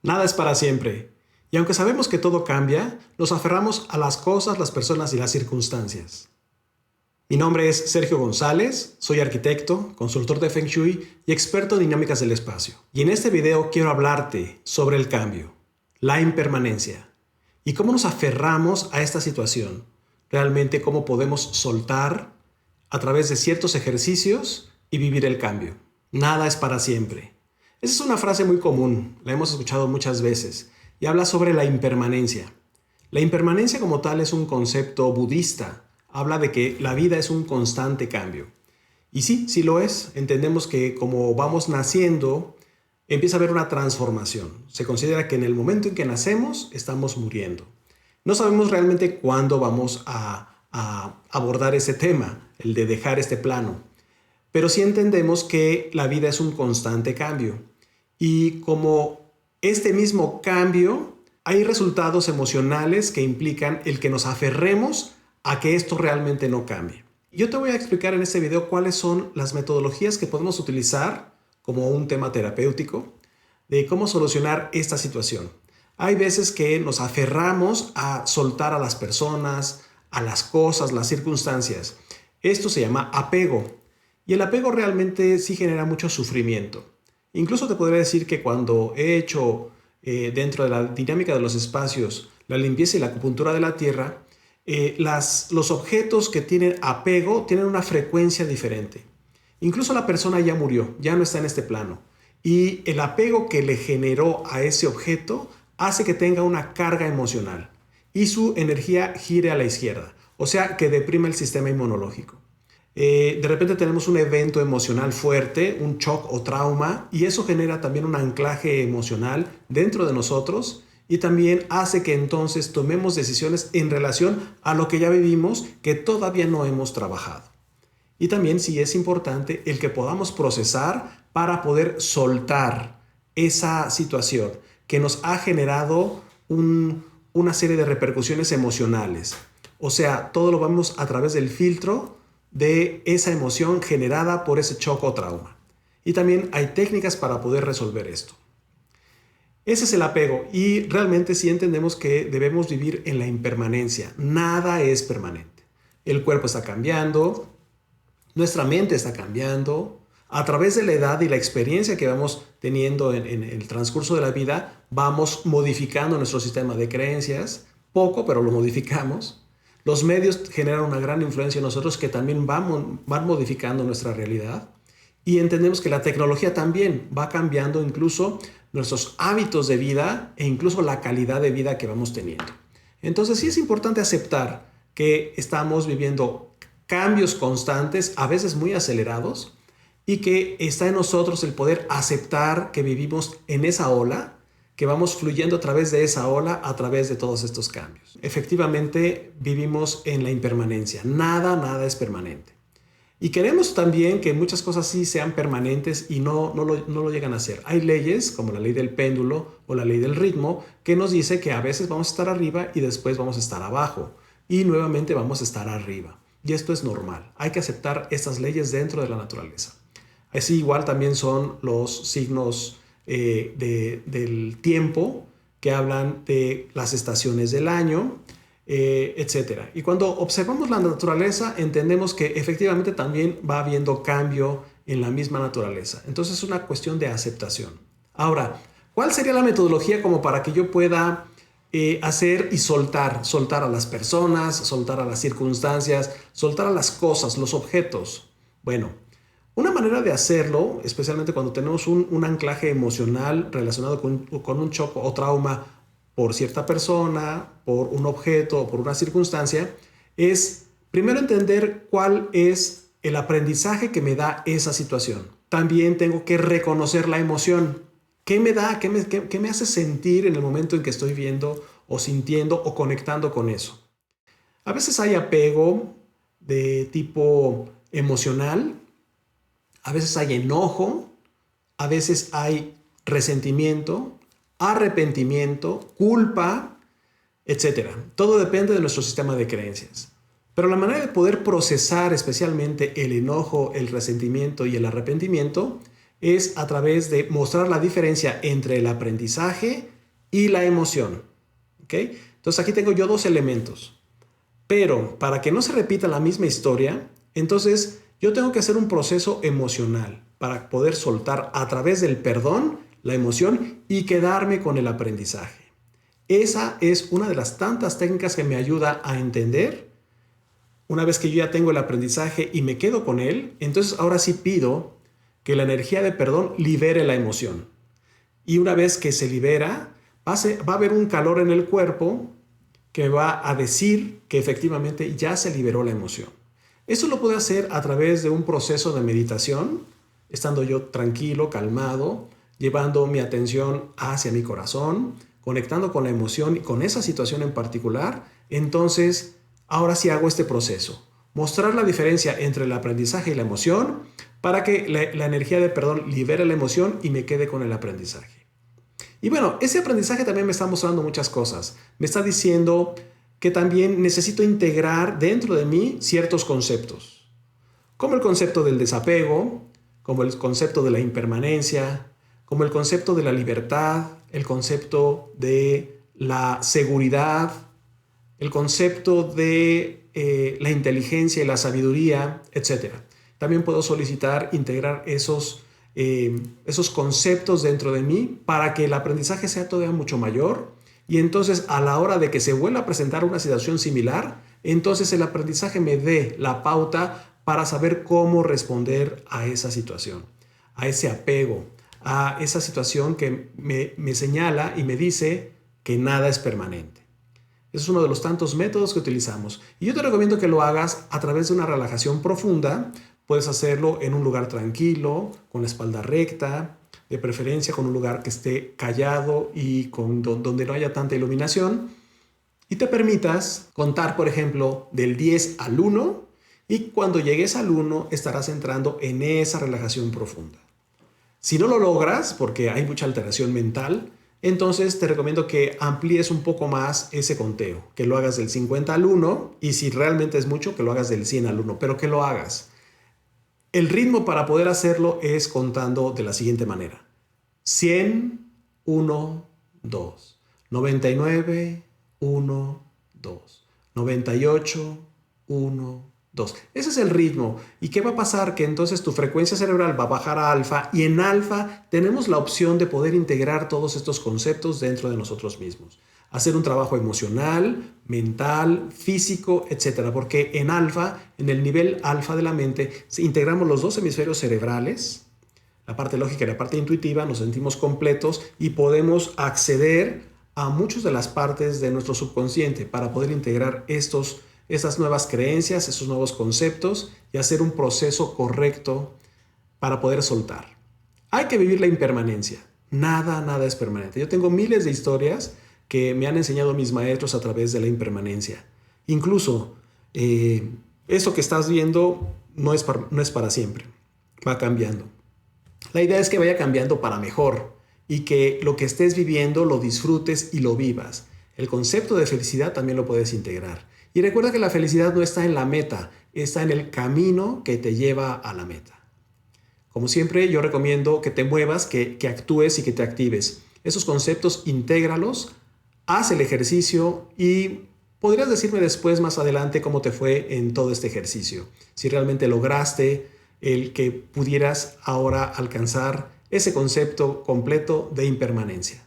Nada es para siempre. Y aunque sabemos que todo cambia, nos aferramos a las cosas, las personas y las circunstancias. Mi nombre es Sergio González, soy arquitecto, consultor de Feng Shui y experto en dinámicas del espacio. Y en este video quiero hablarte sobre el cambio, la impermanencia y cómo nos aferramos a esta situación. Realmente cómo podemos soltar a través de ciertos ejercicios y vivir el cambio. Nada es para siempre. Esa es una frase muy común, la hemos escuchado muchas veces y habla sobre la impermanencia. La impermanencia como tal es un concepto budista. Habla de que la vida es un constante cambio. Y sí, sí lo es. Entendemos que como vamos naciendo, empieza a haber una transformación. Se considera que en el momento en que nacemos, estamos muriendo. No sabemos realmente cuándo vamos a abordar ese tema, el de dejar este plano. Pero sí entendemos que la vida es un constante cambio. Y como este mismo cambio, hay resultados emocionales que implican el que nos aferremos a que esto realmente no cambie. Yo te voy a explicar en este video cuáles son las metodologías que podemos utilizar como un tema terapéutico de cómo solucionar esta situación. Hay veces que nos aferramos a soltar a las personas, a las cosas, las circunstancias. Esto se llama apego. Y el apego realmente sí genera mucho sufrimiento. Incluso te podría decir que cuando he hecho dentro de la dinámica de los espacios la limpieza y la acupuntura de la tierra, los objetos que tienen apego tienen una frecuencia diferente. Incluso la persona ya murió, ya no está en este plano. Y el apego que le generó a ese objeto hace que tenga una carga emocional y su energía gire a la izquierda, o sea que deprime el sistema inmunológico. De repente tenemos un evento emocional fuerte, un shock o trauma, y eso genera también un anclaje emocional dentro de nosotros y también hace que entonces tomemos decisiones en relación a lo que ya vivimos que todavía no hemos trabajado. Y también sí es importante el que podamos procesar para poder soltar esa situación que nos ha generado una serie de repercusiones emocionales. O sea, todo lo vamos a través del filtro de esa emoción generada por ese shock o trauma. Y también hay técnicas para poder resolver esto. Ese es el apego y realmente sí entendemos que debemos vivir en la impermanencia. Nada es permanente. El cuerpo está cambiando, nuestra mente está cambiando. A través de la edad y la experiencia que vamos teniendo en el transcurso de la vida, vamos modificando nuestro sistema de creencias, poco, pero lo modificamos. Los medios generan una gran influencia en nosotros que también van modificando nuestra realidad. Y entendemos que la tecnología también va cambiando incluso nuestros hábitos de vida e incluso la calidad de vida que vamos teniendo. Entonces sí es importante aceptar que estamos viviendo cambios constantes, a veces muy acelerados, y que está en nosotros el poder aceptar que vivimos en esa ola, que vamos fluyendo a través de esa ola, a través de todos estos cambios. Efectivamente, vivimos en la impermanencia. Nada es permanente. Y queremos también que muchas cosas sí sean permanentes y no lo llegan a ser. Hay leyes, como la ley del péndulo o la ley del ritmo, que nos dice que a veces vamos a estar arriba y después vamos a estar abajo. Y nuevamente vamos a estar arriba. Y esto es normal. Hay que aceptar estas leyes dentro de la naturaleza. Así igual también son los signos del tiempo que hablan de las estaciones del año, etc. Y cuando observamos la naturaleza entendemos que efectivamente también va habiendo cambio en la misma naturaleza. Entonces es una cuestión de aceptación. Ahora, ¿cuál sería la metodología como para que yo pueda hacer y soltar a las personas, soltar a las circunstancias, soltar a las cosas, los objetos? Bueno, una manera de hacerlo, especialmente cuando tenemos un anclaje emocional relacionado con un shock o trauma por cierta persona, por un objeto o por una circunstancia, es primero entender cuál es el aprendizaje que me da esa situación. También tengo que reconocer la emoción. ¿Qué me da? ¿Qué me hace sentir en el momento en que estoy viendo o sintiendo o conectando con eso? A veces hay apego de tipo emocional. A veces hay enojo, a veces hay resentimiento, arrepentimiento, culpa, etc. Todo depende de nuestro sistema de creencias. Pero la manera de poder procesar especialmente el enojo, el resentimiento y el arrepentimiento es a través de mostrar la diferencia entre el aprendizaje y la emoción. ¿Ok? Entonces aquí tengo yo dos elementos. Pero para que no se repita la misma historia, entonces yo tengo que hacer un proceso emocional para poder soltar a través del perdón la emoción y quedarme con el aprendizaje. Esa es una de las tantas técnicas que me ayuda a entender. Una vez que yo ya tengo el aprendizaje y me quedo con él, entonces ahora sí pido que la energía de perdón libere la emoción. Y una vez que se libera, va a haber un calor en el cuerpo que me va a decir que efectivamente ya se liberó la emoción. Eso lo puedo hacer a través de un proceso de meditación, estando yo tranquilo, calmado, llevando mi atención hacia mi corazón, conectando con la emoción y con esa situación en particular. Entonces, ahora sí hago este proceso. Mostrar la diferencia entre el aprendizaje y la emoción para que la energía de perdón libere la emoción y me quede con el aprendizaje. Y bueno, ese aprendizaje también me está mostrando muchas cosas. Me está diciendo que también necesito integrar dentro de mí ciertos conceptos, como el concepto del desapego, como el concepto de la impermanencia, como el concepto de la libertad, el concepto de la seguridad, el concepto de la inteligencia y la sabiduría, etc. También puedo solicitar integrar esos conceptos dentro de mí para que el aprendizaje sea todavía mucho mayor y entonces a la hora de que se vuelva a presentar una situación similar, entonces el aprendizaje me dé la pauta para saber cómo responder a esa situación, a ese apego, a esa situación que me señala y me dice que nada es permanente. Ese es uno de los tantos métodos que utilizamos. Y yo te recomiendo que lo hagas a través de una relajación profunda. Puedes hacerlo en un lugar tranquilo, con la espalda recta, de preferencia con un lugar que esté callado y donde no haya tanta iluminación. Y te permitas contar, por ejemplo, del 10 al 1 y cuando llegues al 1 estarás entrando en esa relajación profunda. Si no lo logras, porque hay mucha alteración mental, entonces te recomiendo que amplíes un poco más ese conteo, que lo hagas del 50 al 1 y si realmente es mucho, que lo hagas del 100 al 1, pero que lo hagas. El ritmo para poder hacerlo es contando de la siguiente manera. 100, 1, 2. 99, 1, 2. 98, 1, 2. Ese es el ritmo. ¿Y qué va a pasar? Que entonces tu frecuencia cerebral va a bajar a alfa y en alfa tenemos la opción de poder integrar todos estos conceptos dentro de nosotros mismos. Hacer un trabajo emocional, mental, físico, etc. Porque en alfa, en el nivel alfa de la mente, integramos los dos hemisferios cerebrales, la parte lógica y la parte intuitiva, nos sentimos completos y podemos acceder a muchas de las partes de nuestro subconsciente para poder integrar esas nuevas creencias, esos nuevos conceptos y hacer un proceso correcto para poder soltar. Hay que vivir la impermanencia. Nada es permanente. Yo tengo miles de historias que me han enseñado mis maestros a través de la impermanencia. Incluso eso que estás viendo no es para siempre, va cambiando. La idea es que vaya cambiando para mejor y que lo que estés viviendo lo disfrutes y lo vivas. El concepto de felicidad también lo puedes integrar. Y recuerda que la felicidad no está en la meta, está en el camino que te lleva a la meta. Como siempre, yo recomiendo que te muevas, que actúes y que te actives. Esos conceptos, intégralos, haz el ejercicio y podrías decirme después, más adelante, cómo te fue en todo este ejercicio. Si realmente lograste el que pudieras ahora alcanzar ese concepto completo de impermanencia.